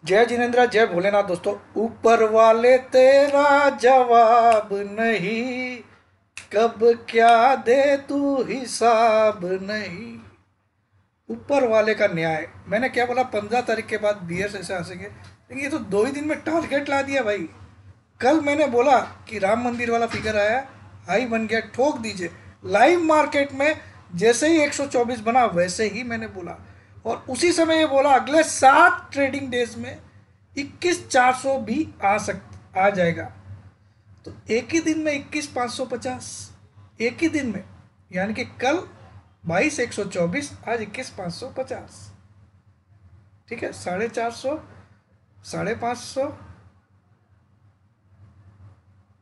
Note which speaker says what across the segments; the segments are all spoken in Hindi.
Speaker 1: जय जिनेन्द्र, जय भोलेनाथ। दोस्तों, ऊपर वाले तेरा जवाब नहीं, कब क्या दे तू हिसाब नहीं। ऊपर वाले का न्याय। मैंने क्या बोला, 15 तारीख के बाद बियर से हंसेंगे, लेकिन ये तो 2 ही दिन में टारगेट ला दिया भाई। कल मैंने बोला कि राम मंदिर वाला फिगर आया, हाई बन गया, ठोक दीजिए। लाइव मार्केट में जैसे ही 124 बना वैसे ही मैंने बोला, और उसी समय ये बोला अगले 7 ट्रेडिंग डेज में 21,400 भी आ जाएगा। तो एक ही दिन में 21,550, एक ही दिन में। यानी कि कल 22,124, आज 21,550। ठीक है, 450, 550,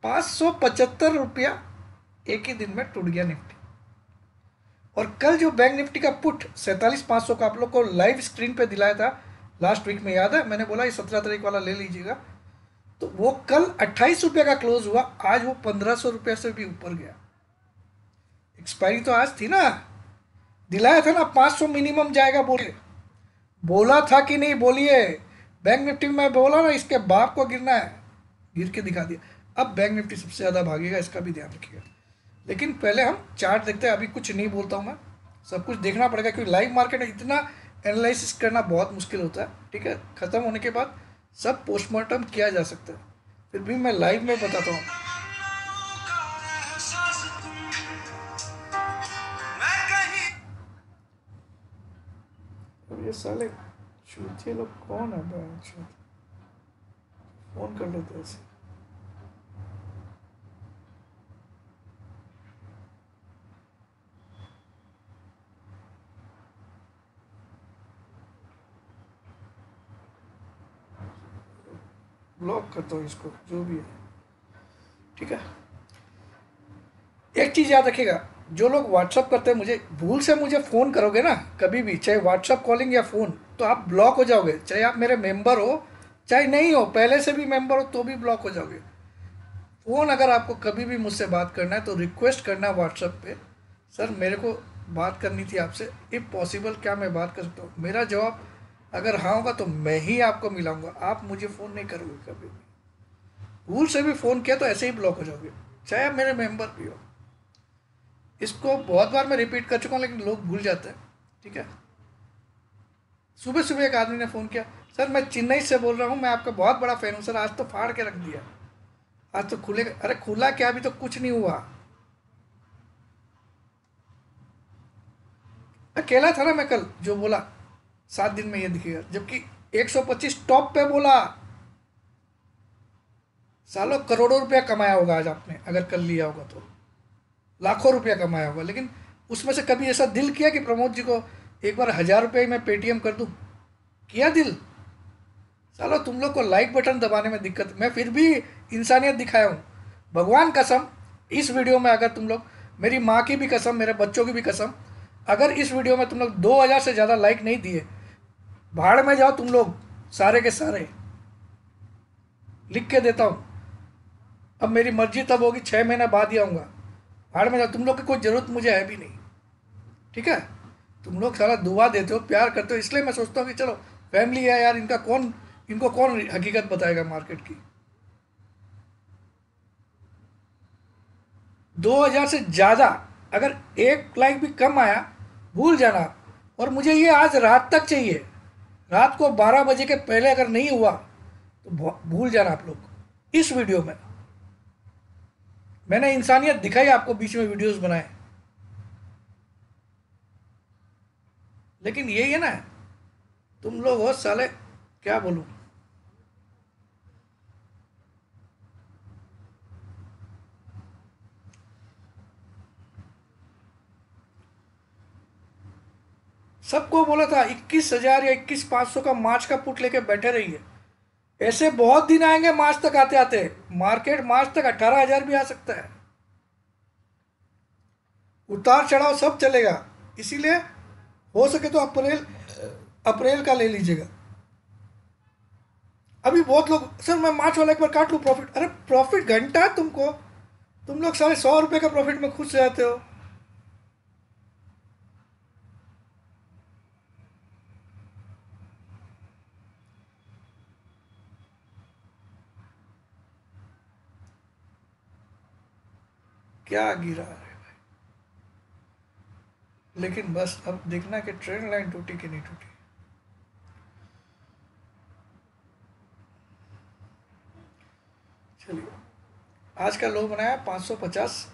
Speaker 1: ₹575 एक ही दिन में टूट गया निफ्टी। और कल जो बैंक निफ्टी का पुट 47,500 का आप लोग को लाइव स्क्रीन पे दिलाया था लास्ट वीक में, याद है? मैंने बोला ये 17 तारीख वाला ले लीजिएगा। तो वो कल ₹28 का क्लोज हुआ, आज वो ₹1,500 से भी ऊपर गया। एक्सपायरी तो आज थी ना, दिलाया था ना 500 मिनिमम जाएगा, बोले बोला था कि नहीं? बोलिए। बैंक निफ्टी में बोला ना इसके बाप को गिरना है, गिर के दिखा दिया। अब बैंक निफ्टी सबसे ज़्यादा भागेगा, इसका भी ध्यान रखिएगा। लेकिन पहले हम चार्ट देखते हैं। अभी कुछ नहीं बोलता हूँ मैं, सब कुछ देखना पड़ेगा, क्योंकि लाइव मार्केट में इतना एनालिसिस करना बहुत मुश्किल होता है। ठीक है, ख़त्म होने के बाद सब पोस्टमार्टम किया जा सकता है, फिर भी मैं लाइव में बताता हूँ। अब ये साले चूतिए लोग कौन है? फोन कर लेते हैं ऐसे। ब्लॉक करता हूँ इसको, जो भी है। ठीक है, एक चीज़ याद रखिएगा, जो लोग व्हाट्सअप करते हैं मुझे, भूल से मुझे फ़ोन करोगे ना कभी भी, चाहे व्हाट्सअप कॉलिंग या फ़ोन, तो आप ब्लॉक हो जाओगे। चाहे आप मेरे मेंबर हो, चाहे नहीं हो, पहले से भी मेंबर हो, तो भी ब्लॉक हो जाओगे। फ़ोन अगर आपको कभी भी मुझसे बात करना है तो रिक्वेस्ट करना व्हाट्सअप पे, सर मेरे को बात करनी थी आपसे, इफ़ पॉसिबल क्या मैं बात कर सकता हूँ? मेरा जवाब अगर हाँ होगा तो मैं ही आपको मिलाऊंगा, आप मुझे फ़ोन नहीं करोगे कभी भी। भूल से भी फ़ोन किया तो ऐसे ही ब्लॉक हो जाओगे, चाहे आप मेरे मेंबर भी हो। इसको बहुत बार मैं रिपीट कर चुका हूँ, लेकिन लोग भूल जाते हैं। ठीक है, सुबह सुबह एक आदमी ने फ़ोन किया, सर मैं चेन्नई से बोल रहा हूँ, मैं आपका बहुत बड़ा फ़ैन हूँ सर, आज तो फाड़ के रख दिया, आज तो खुलेगा। अरे खुला क्या, अभी तो कुछ नहीं हुआ। अकेला था ना मैं कल जो बोला 7 दिन में ये दिखेगा, जबकि 125 टॉप पे बोला। सालों करोड़ों रुपया कमाया होगा आज आपने, अगर कल लिया होगा तो लाखों रुपया कमाया होगा, लेकिन उसमें से कभी ऐसा दिल किया कि प्रमोद जी को एक बार 1,000 रुपये मैं पेटीएम कर दूं? किया दिल? सालो तुम लोग को लाइक बटन दबाने में दिक्कत, मैं फिर भी इंसानियत दिखाया हूँ। भगवान कसम, इस वीडियो में अगर तुम लोग, मेरी माँ की भी कसम, मेरे बच्चों की भी कसम, अगर इस वीडियो में तुम लोग 2,000 से ज़्यादा लाइक नहीं दिए, भाड़ में जाओ तुम लोग सारे के सारे। लिख के देता हूँ, अब मेरी मर्जी तब होगी 6 महीने बाद ही आऊँगा। भाड़ में जाओ, तुम लोग की कोई ज़रूरत मुझे है भी नहीं। ठीक है, तुम लोग सारा दुआ देते हो, प्यार करते हो, इसलिए मैं सोचता हूँ कि चलो फैमिली है यार, इनको कौन हकीकत बताएगा मार्केट की। 2,000 से ज़्यादा, अगर एक लाइक भी कम आया भूल जाना। और मुझे ये आज रात तक चाहिए, रात को 12 बजे के पहले अगर नहीं हुआ तो भूल जाना आप लोग। इस वीडियो में मैंने इंसानियत दिखाई, आपको बीच में वीडियोस बनाए, लेकिन यही है ना, तुम लोग हो साले, क्या बोलूं। सबको बोला था 21,000 या 21,500 का मार्च का पुट लेके बैठे रहिए। ऐसे बहुत दिन आएंगे मार्च तक, आते आते मार्केट मार्च तक 18,000 भी आ सकता है। उतार चढ़ाव सब चलेगा, इसीलिए हो सके तो अप्रैल अप्रैल का ले लीजिएगा। अभी बहुत लोग, सर मैं मार्च वाला एक बार काट लूँ प्रॉफिट, अरे प्रॉफिट घंटा है तुमको, तुम लोग साढ़े 100 रुपये का प्रॉफिट में खुश रहते हो। क्या गिरा है भाई। लेकिन बस अब देखना कि ट्रेंड लाइन टूटी कि नहीं टूटी। चलिए, आज का लो बनाया 550।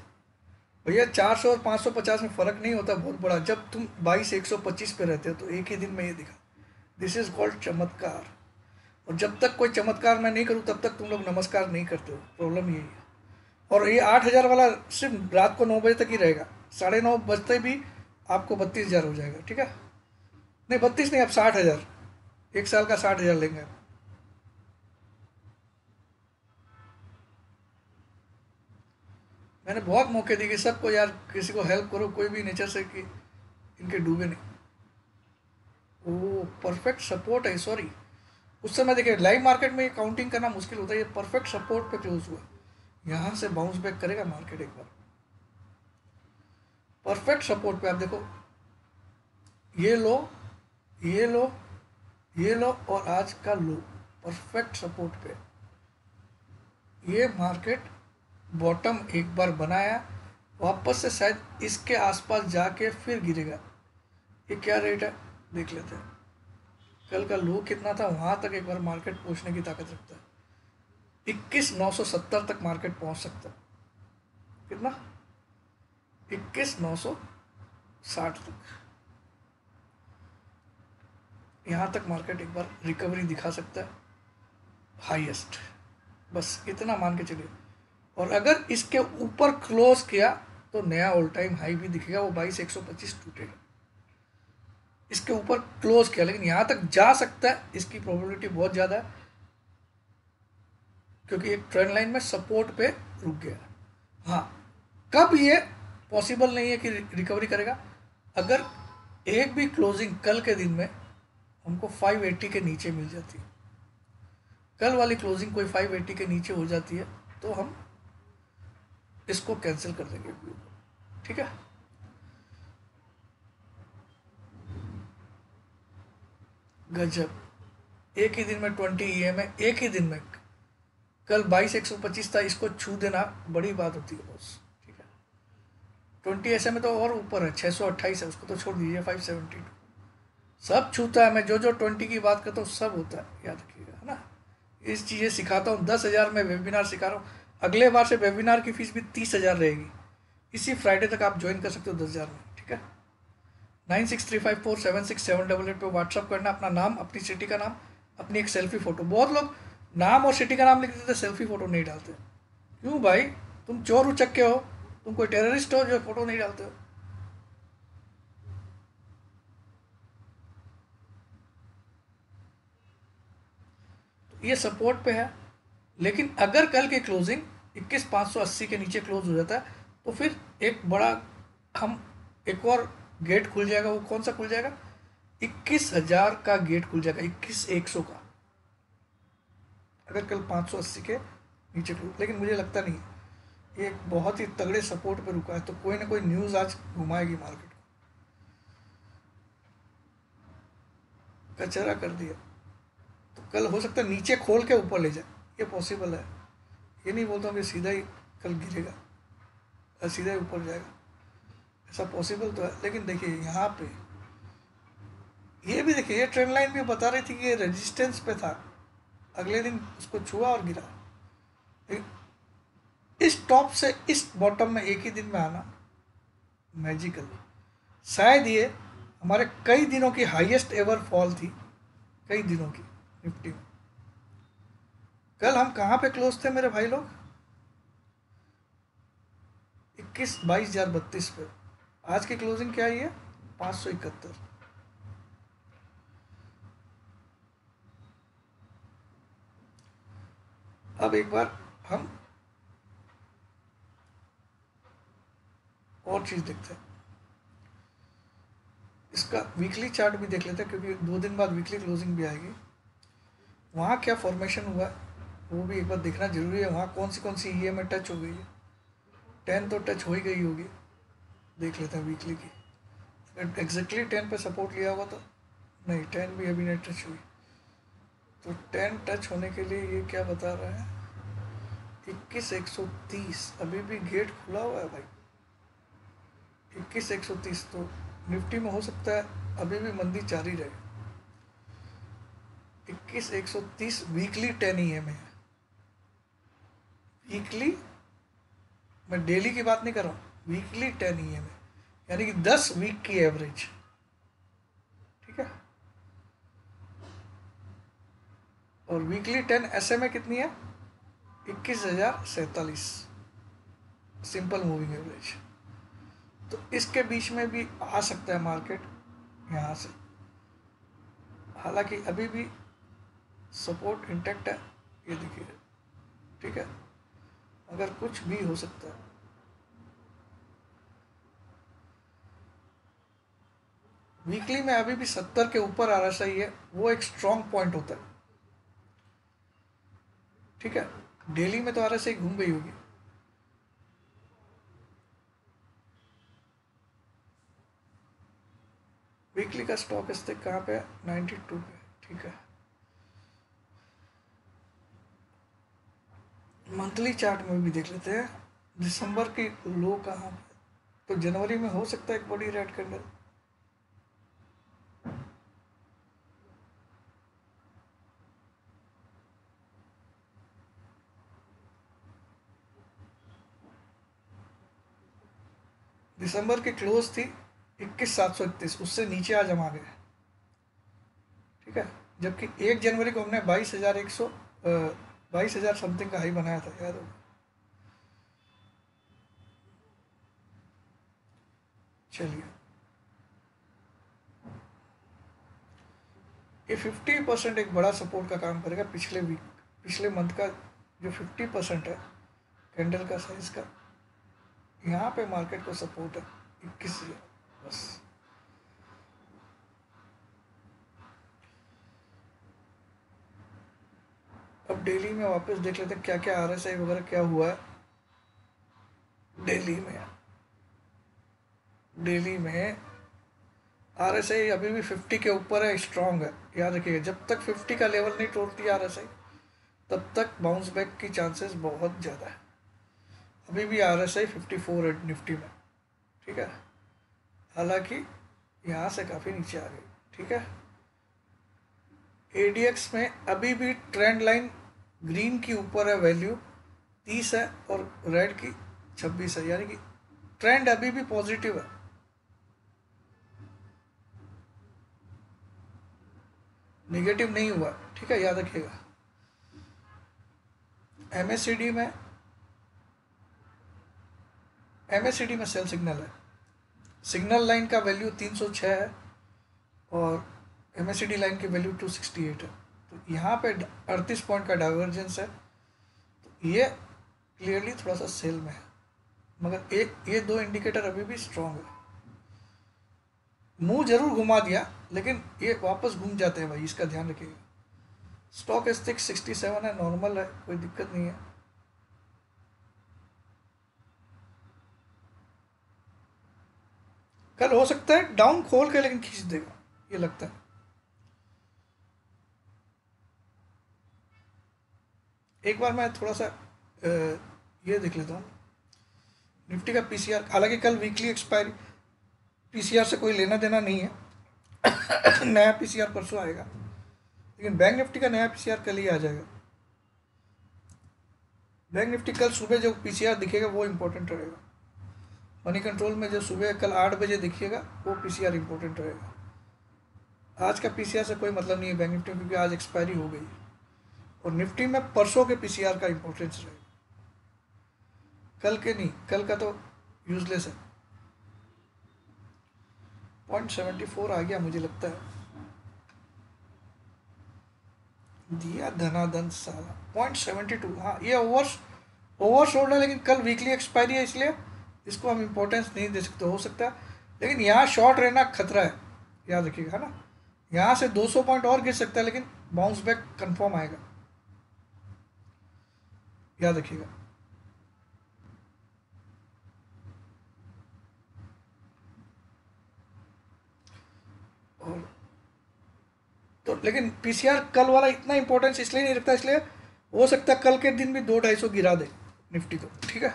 Speaker 1: भैया 400 और 550 में फर्क नहीं होता बहुत बड़ा। जब तुम 22,125 पे रहते हो तो एक ही दिन में ये दिखा। दिस इज कॉल्ड चमत्कार। और जब तक कोई चमत्कार मैं नहीं करूँ तब तक तुम लोग नमस्कार नहीं करते हो। प्रॉब्लम यही है। और ये 8,000 वाला सिर्फ रात को 9 बजे तक ही रहेगा। 9:30 बजते भी आपको 32,000 हो जाएगा। ठीक है, नहीं 32 नहीं, अब 60,000। एक साल का 60,000 लेंगे। मैंने बहुत मौके दिए कि सबको यार किसी को हेल्प करो, कोई भी नेचर से कि इनके डूबे नहीं। वो परफेक्ट सपोर्ट है, सॉरी। उस समय देखिए लाइव मार्केट में ये काउंटिंग करना मुश्किल होता है। ये परफेक्ट सपोर्ट पे क्लोज हुआ। यहाँ से बाउंस बैक करेगा मार्केट एक बार। परफेक्ट सपोर्ट पे आप देखो, ये लो, ये लो, ये लो और आज का लो परफेक्ट सपोर्ट पे। ये मार्केट बॉटम एक बार बनाया, वापस से शायद इसके आसपास जाके फिर गिरेगा। ये क्या रेट है देख लेते हैं। कल का लो कितना था, वहां तक एक बार मार्केट पहुंचने की ताकत रखता है। 21,970 तक मार्केट पहुंच सकता है। कितना? 21,960 तक। यहां तक मार्केट एक बार रिकवरी दिखा सकता है हाईएस्ट। बस इतना मान के चलिए। और अगर इसके ऊपर क्लोज किया तो नया ऑल टाइम हाई भी दिखेगा। वो 22,125 टूटेगा। इसके ऊपर क्लोज किया, लेकिन यहां तक जा सकता है इसकी प्रोबेबिलिटी बहुत ज़्यादा है, क्योंकि एक ट्रेंड लाइन में सपोर्ट पे रुक गया। हाँ, कब ये पॉसिबल नहीं है कि रिकवरी करेगा? अगर एक भी क्लोजिंग कल के दिन में हमको 580 के नीचे मिल जाती है, कल वाली क्लोजिंग कोई 580 के नीचे हो जाती है, तो हम इसको कैंसिल कर देंगे। ठीक है, गजब। एक ही दिन में 20 EM है, एक ही दिन में। कल 22,125 था, इसको छू देना बड़ी बात होती है बॉस। ठीक है, 20 ऐसे में तो और ऊपर है, 628 है, उसको तो छोड़ दीजिए। 572 सब छूता है। मैं जो जो 20 की बात करता हूँ सब होता है, याद रखिएगा, है ना। इस चीज़ें सिखाता हूँ। 10,000 में वेबिनार सिखा रहा हूँ। अगले बार से वेबिनार की फीस भी 30,000 रहेगी। इसी फ्राइडे तक आप ज्वाइन कर सकते हो 10,000 में। ठीक है, 9635476788 पे व्हाट्सअप करना, अपना नाम, अपनी सिटी का नाम, अपनी एक सेल्फी फ़ोटो। बहुत लोग नाम और सिटी का नाम लिख देते, सेल्फी फ़ोटो नहीं डालते। क्यों भाई? तुम चोर उचक के हो? तुम कोई टेररिस्ट हो जो फ़ोटो नहीं डालते हो? तो ये सपोर्ट पे है। लेकिन अगर कल की क्लोजिंग 21,580 के नीचे क्लोज हो जाता है तो फिर एक बड़ा हम एक और गेट खुल जाएगा। वो कौन सा खुल जाएगा? 21,000 का गेट खुल जाएगा, 21,100 का, अगर कल 580 के नीचे क्लोज। लेकिन मुझे लगता नहीं, ये एक बहुत ही तगड़े सपोर्ट पे रुका है, तो कोई ना कोई न्यूज़ आज घुमाएगी मार्केट को। कचरा कर दिया तो कल हो सकता है नीचे खोल के ऊपर ले जाए, ये पॉसिबल है। ये नहीं बोलता हूँ कि सीधा ही कल गिरेगा या सीधा ही ऊपर जाएगा, ऐसा पॉसिबल तो है। लेकिन देखिए यहाँ पे ये भी देखिए, ये ट्रेंड लाइन भी बता रही थी कि ये रेजिस्टेंस पे था, अगले दिन उसको छुआ और गिरा। इस टॉप से इस बॉटम में एक ही दिन में आना मैजिकल। शायद ये हमारे कई दिनों की हाईएस्ट एवर फॉल थी, कई दिनों की निफ्टी में। कल हम कहाँ पे क्लोज थे मेरे भाई लोग? 22,032 पे। आज की क्लोजिंग क्या आई है? 571। अब एक बार हम और चीज़ देखते हैं, इसका वीकली चार्ट भी देख लेते हैं, क्योंकि 2 दिन बाद वीकली क्लोजिंग भी आएगी। वहाँ क्या फॉर्मेशन हुआ वो भी एक बार देखना जरूरी है। वहाँ कौन सी EMA टच हो गई है? 10 तो टच हो ही गई होगी, देख लेते हैं वीकली की। एग्जैक्टली 10 पे सपोर्ट लिया होगा तो नहीं, 10 भी अभी नहीं टच हुई। तो 10 टच होने के लिए ये क्या बता रहा है? 21,130 अभी भी गेट खुला हुआ है भाई। 21,130 तो निफ्टी में हो सकता है अभी भी मंदी जारी रहे। 21,130 वीकली 10 EM है। वीकली, मैं डेली की बात नहीं कर रहा हूँ, वीकली 10 EM है, यानी कि 10 वीक की एवरेज। ठीक है, और वीकली 10 SMA कितनी है? 21,047 सिंपल मूविंग एवरेज। तो इसके बीच में भी आ सकता है मार्केट यहाँ से, हालांकि अभी भी सपोर्ट इंटैक्ट है, ये देखिए। ठीक है, अगर कुछ भी हो सकता है। वीकली में अभी भी 70 के ऊपर RSI है, वो एक स्ट्रॉन्ग पॉइंट होता है। ठीक है, डेली में तो RSI घूम गई होगी। वीकली का स्टॉक स्टिक कहाँ पे है? 92 पे। ठीक है, मंथली चार्ट में भी देख लेते हैं दिसंबर की लो कहाँ पे। तो जनवरी में हो सकता है एक बड़ी रेड कैंडल। दिसंबर की क्लोज थी 21,731, उससे नीचे आज हम आ गए। ठीक है, जबकि 1 जनवरी को हमने 22,000 समथिंग का हाई बनाया था, याद होगा। चलिए, ये 50% एक बड़ा सपोर्ट का काम करेगा। पिछले मंथ का जो 50% है कैंडल का साइज का, यहाँ पे मार्केट को सपोर्ट है 21,000 बस। अब डेली में वापस देख लेते हैं क्या क्या RSI वगैरह क्या हुआ है डेली में RSI अभी भी 50 के ऊपर है, स्ट्रांग है। याद रखिएगा, जब तक 50 का लेवल नहीं तोड़ती RSI, तब तक बाउंस बैक की चांसेस बहुत ज़्यादा है। अभी भी RSI 54 है निफ्टी में। ठीक है, हालांकि यहाँ से काफ़ी नीचे आ गई। ठीक है, ADX में अभी भी ट्रेंड लाइन ग्रीन की ऊपर है, वैल्यू 30 है और रेड की 26 है, यानी कि ट्रेंड अभी भी पॉजिटिव है, निगेटिव नहीं हुआ। ठीक है, याद रखिएगा। MACD में सेल सिग्नल है। सिग्नल लाइन का वैल्यू 306 है और MACD लाइन की वैल्यू 268 है। तो यहाँ पे 38 पॉइंट का डाइवर्जेंस है, तो ये क्लियरली थोड़ा सा सेल में है। मगर ये दो इंडिकेटर अभी भी स्ट्रांग है। मुंह जरूर घुमा दिया, लेकिन ये वापस घूम जाते हैं भाई, इसका ध्यान रखिएगा। स्टॉक स्टिक 67 है, नॉर्मल है, कोई दिक्कत नहीं है। कल हो सकता है डाउन खोल के लेकिन खींच देगा, ये लगता है। एक बार मैं थोड़ा सा ये देख लेता हूँ निफ्टी का PCR। हालांकि कल वीकली एक्सपायरी, PCR से कोई लेना देना नहीं है। नया PCR परसों आएगा, लेकिन बैंक निफ्टी का नया PCR कल ही आ जाएगा। बैंक निफ्टी कल सुबह जो PCR दिखेगा वो इम्पोर्टेंट रहेगा। मनी कंट्रोल में जो सुबह कल 8 बजे दिखिएगा वो PCR इम्पोर्टेंट रहेगा। आज का PCR से कोई मतलब नहीं है बैंक निफ्टी, क्योंकि आज एक्सपायरी हो गई है। और निफ्टी में परसों के PCR का इम्पोर्टेंस रहेगा, कल के नहीं। कल का तो यूजलेस है। 0.74 आ गया मुझे लगता है, दिया धनाधन साला। 0.72, हाँ ये ओवरसोल्ड है, लेकिन कल वीकली एक्सपायरी है, इसलिए इसको हम इम्पोर्टेंस नहीं दे सकते। हो सकता है, लेकिन यहाँ शॉर्ट रहना खतरा है, याद रखिएगा, है ना। यहाँ से 200 पॉइंट और गिर सकता है, लेकिन बाउंस बैक कंफर्म आएगा, याद रखिएगा। और तो लेकिन PCR कल वाला इतना इंपॉर्टेंस इसलिए नहीं रखता, इसलिए हो सकता है कल के दिन भी 200-250 गिरा दे निफ्टी को, ठीक है।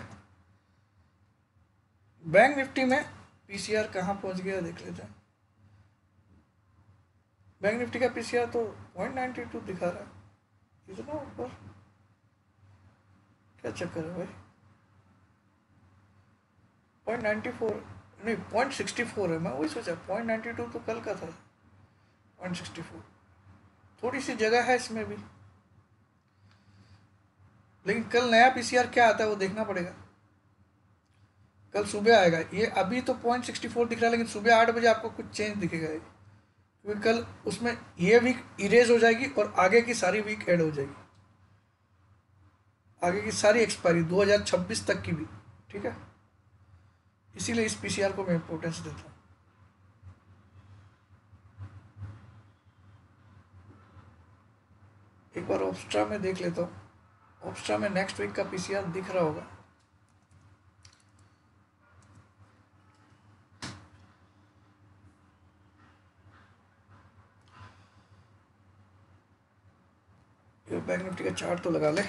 Speaker 1: बैंक निफ्टी में पीसीआर कहाँ पहुंच गया देख लेते हैं। बैंक निफ्टी का पीसीआर तो 0.92 दिखा रहा है, इतना ऊपर क्या चक्कर है भाई। 0.94 नहीं 0.64 है, मैं वही सोचा 0.92 तो कल का था। 0.64 थोड़ी सी जगह है इसमें भी, लेकिन कल नया पीसीआर क्या आता है वो देखना पड़ेगा। कल सुबह आएगा ये, अभी तो 0.64 दिख रहा है, लेकिन सुबह 8 बजे आपको कुछ चेंज दिखेगा ये, क्योंकि कल उसमें ये वीक इरेज हो जाएगी और आगे की सारी वीक ऐड हो जाएगी, आगे की सारी एक्सपायरी 2026 तक की भी, ठीक है। इसीलिए इस पीसीआर को मैं इंपॉर्टेंस देता हूँ। एक बार ऑप्स्ट्रा में देख लेता हूँ। ऑप्स्ट्रा में नेक्स्ट वीक का पीसीआर दिख रहा होगा। बैंक निफ्टी का चार्ट तो लगा ले।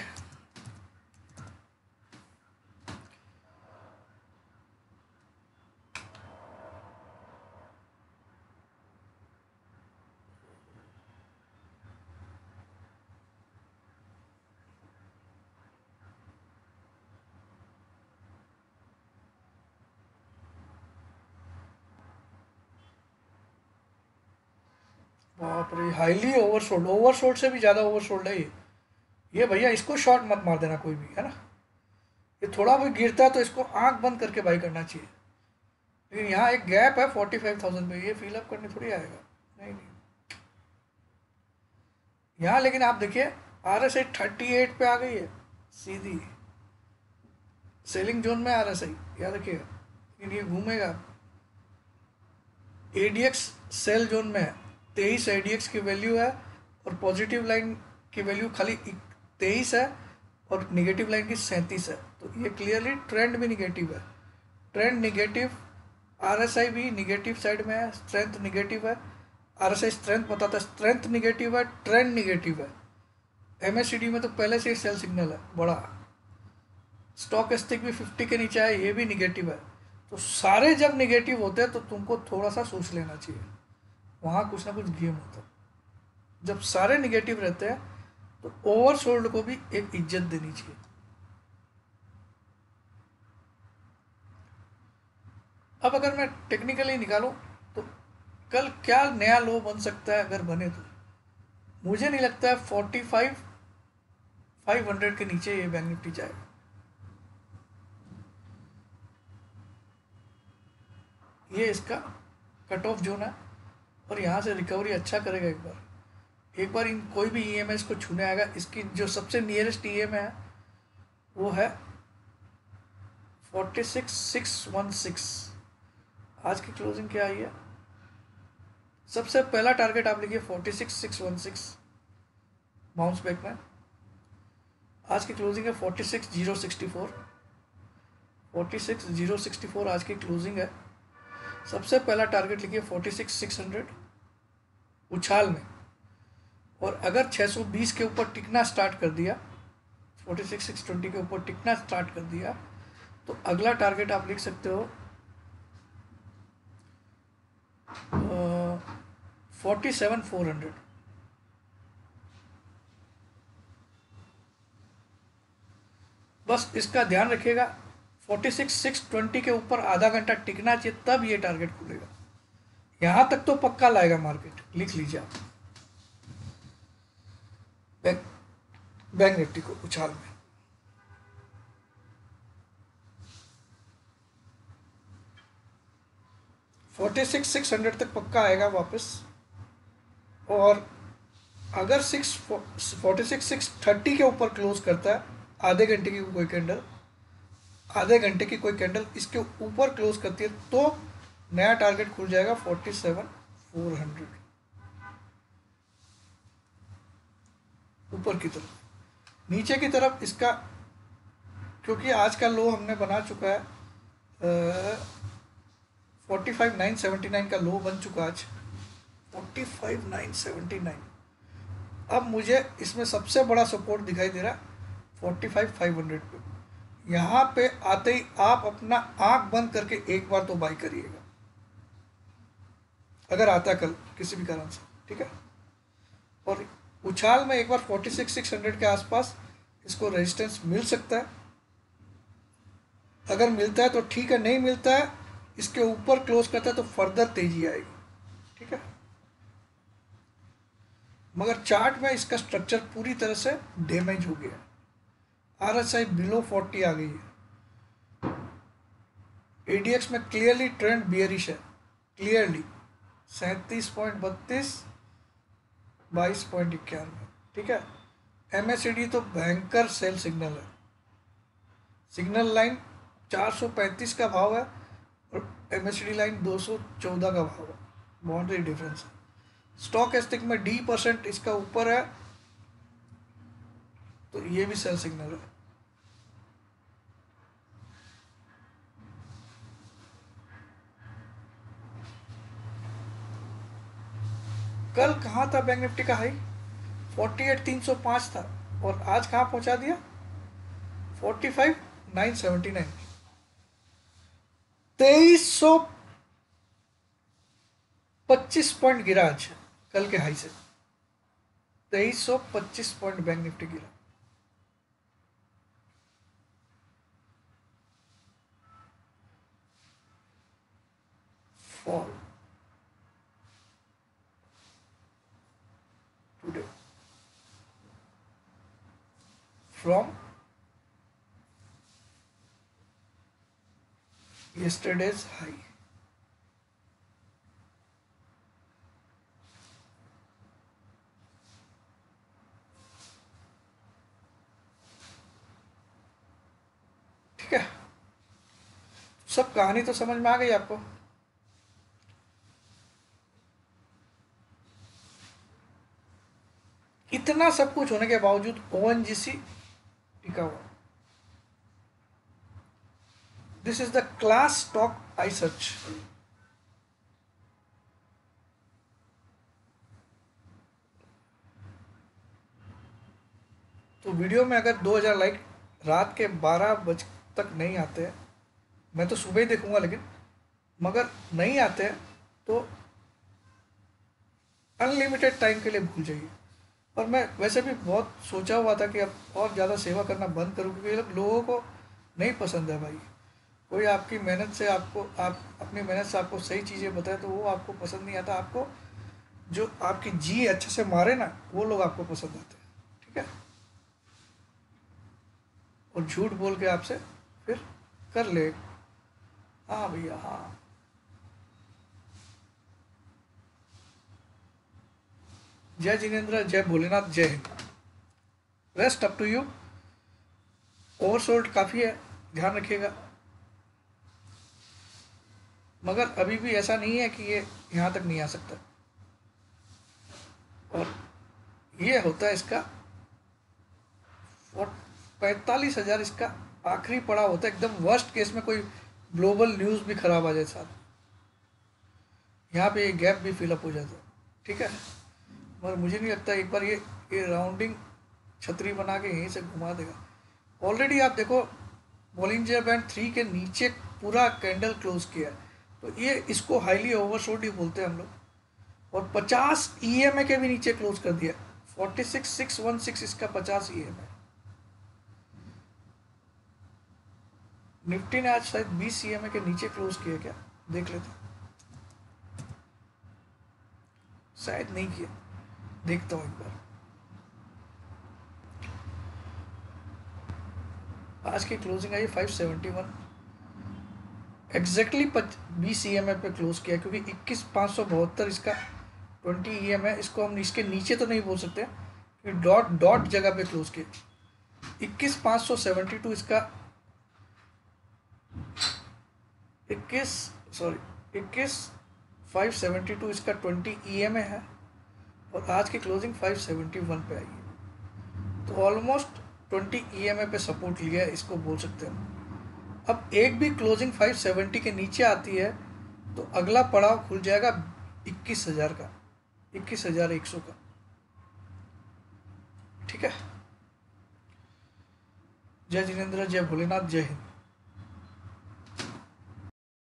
Speaker 1: बाप रे, हाईली ओवरसोल्ड, ओवरसोल्ड से भी ज़्यादा ओवरसोल्ड है ये भैया इसको शॉर्ट मत मार देना कोई भी, है ना। ये थोड़ा भी गिरता है तो इसको आंख बंद करके बाई करना चाहिए। लेकिन यहाँ एक गैप है 45,000 पे, ये फिलअप करने थोड़ी आएगा, नहीं नहीं। यहाँ लेकिन आप देखिए RSI 38 पे आ गई है सीधी, सेलिंग जोन में RSI, याद रखिएगा। लेकिन ये घूमेगा। ADX सेल जोन में है, 23 ADX की वैल्यू है, और पॉजिटिव लाइन की वैल्यू खाली 23 है और निगेटिव लाइन की 37 है। तो ये क्लियरली ट्रेंड भी निगेटिव है, ट्रेंड निगेटिव, RSI भी निगेटिव साइड में है, स्ट्रेंथ निगेटिव है। RSI स्ट्रेंथ बताता है, स्ट्रेंथ निगेटिव है, ट्रेंड निगेटिव है। MACD में तो पहले से ही सेल सिग्नल है बड़ा। स्टॉक एस्टिक भी 50 के नीचे है, ये भी निगेटिव है। तो सारे जब निगेटिव होते हैं तो तुमको थोड़ा सा सोच लेना चाहिए, वहाँ कुछ ना कुछ गेम होता है। जब सारे निगेटिव रहते हैं तो ओवरसोल्ड को भी एक इज्जत देनी चाहिए। अब अगर मैं टेक्निकली निकालूं तो कल क्या नया लो बन सकता है, अगर बने तो मुझे नहीं लगता है 45,500 के नीचे ये बैंक निफ्टी जाएगा। ये इसका कट ऑफ जोन है और यहाँ से रिकवरी अच्छा करेगा। एक बार इन कोई भी EMS को छूने आएगा। इसकी जो सबसे नियरेस्ट EM है वो है 46,616। आज की क्लोजिंग क्या आई है, सबसे पहला टारगेट आप लिखिए 46,616 बाउंस बैक में। आज की क्लोजिंग है 46,064, 46,064 आज की क्लोजिंग है। सबसे पहला टारगेट लिखिए 46,600 उछाल में, और अगर 620 के ऊपर टिकना स्टार्ट कर दिया, 46,620 के ऊपर टिकना स्टार्ट कर दिया, तो अगला टारगेट आप लिख सकते हो 47,400। बस इसका ध्यान रखिएगा, 46,620 के ऊपर आधा घंटा टिकना चाहिए, तब ये टारगेट खुलेगा। यहां तक तो पक्का लाएगा मार्केट, लिख लीजिए आप बैंक निफ्टी को उछाल में। फोर्टी सिक्स हंड्रेड तक पक्का आएगा वापस। और अगर 46,630 के ऊपर क्लोज करता है, आधे घंटे की कोई कैंडल, आधे घंटे की कोई कैंडल इसके ऊपर क्लोज करती है, तो नया टारगेट खुल जाएगा 47,400 ऊपर की तरफ। नीचे की तरफ इसका, क्योंकि आज का लो हमने बना चुका है 45,979 का लो बन चुका आज, 45,979। अब मुझे इसमें सबसे बड़ा सपोर्ट दिखाई दे रहा है 45,500 पे। यहाँ पे आते ही आप अपना आंख बंद करके एक बार तो बाई करिएगा, अगर आता है कल किसी भी कारण से, ठीक है। और उछाल में एक बार 46,600 के आसपास इसको रेजिस्टेंस मिल सकता है। अगर मिलता है तो ठीक है, नहीं मिलता है, इसके ऊपर क्लोज करता है तो फर्दर तेजी आएगी, ठीक है। मगर चार्ट में इसका स्ट्रक्चर पूरी तरह से डैमेज हो गया। RSI बिलो 40 आ गई है। ADX में क्लियरली ट्रेंड बियरिश है, क्लियरली 37.32, 22.91, ठीक है। MACD तो भयंकर सेल सिग्नल है। सिग्नल लाइन 435 का भाव है और MACD लाइन 214 का भाव है, बाउंड्री डिफरेंस है। स्टॉकेस्टिक में D% इसका ऊपर है तो ये भी सेल सिग्नल है। कल कहाँ था बैंक निफ्टी का हाई? 48,305 था और आज कहाँ पहुंचा दिया? 45,979। 2325 पॉइंट गिरा आज कल के हाई से, 2325 पॉइंट बैंक निफ्टी गिरा। Fall today from yesterday's high। ठीक है, सब कहानी तो समझ में आ गई आपको। इतना सब कुछ होने के बावजूद ONGC टिका हुआ। This is the class stock I search. तो वीडियो में अगर 2000 लाइक रात के 12 बजे तक नहीं आते हैं, मैं तो सुबह ही देखूंगा, लेकिन मगर नहीं आते हैं तो अनलिमिटेड टाइम के लिए भूल जाइए। और मैं वैसे भी बहुत सोचा हुआ था कि अब और ज़्यादा सेवा करना बंद करूँ, क्योंकि लोगों को नहीं पसंद है भाई। कोई आपकी मेहनत से आपको, आप अपनी मेहनत से आपको सही चीज़ें बताए तो वो आपको पसंद नहीं आता। आपको जो आपकी जी अच्छे से मारे ना, वो लोग आपको पसंद आते हैं, ठीक है। और झूठ बोल के आपसे फिर कर ले, हाँ भैया हाँ। जय जिनेन्द्र, जय भोलेनाथ, जय Hind. Rest up to you. Oversold काफ़ी है, ध्यान रखिएगा। मगर अभी भी ऐसा नहीं है कि ये यहाँ तक नहीं आ सकता। और ये होता है इसका 45,000 इसका आखिरी पड़ा होता है। एकदम वर्स्ट केस में कोई ग्लोबल न्यूज़ भी खराब आ जाए साथ, यहाँ पे ये गैप भी फिलअप हो जाता है, ठीक है। मगर मुझे नहीं लगता एक बार ये राउंडिंग छतरी बना के यहीं से घुमा देगा। ऑलरेडी आप देखो बॉलिंजर बैंड 3 के नीचे पूरा कैंडल क्लोज किया है, तो ये इसको हाईली ओवरसोल्ड ही बोलते हैं हम लोग। और 50 EMA के भी नीचे क्लोज कर दिया। 46,616 इसका 50 EMA। निफ्टी ने आज शायद 20 EMA के नीचे क्लोज किया, क्या देख लेते, शायद नहीं किया, देखता हूँ एक बार। आज की क्लोजिंग आई 571, एग्जैक्टली 20 EMA पे क्लोज किया, क्योंकि 21,572 इसका 20 EMA। इसको हम इसके नीचे तो नहीं बोल सकते कि डॉट डॉट जगह पे क्लोज किया। 21,572 इसका 21,572 इसका 20 EMA है और आज की क्लोजिंग 571 पे आई है। तो ऑलमोस्ट 20 EMA पे सपोर्ट लिया है, इसको बोल सकते हैं। अब एक भी क्लोजिंग 570 के नीचे आती है तो अगला पड़ाव खुल जाएगा 21,000 का, 21,100 का। ठीक है। जय जिनेन्द्र, जय भोलेनाथ, जय हिंद।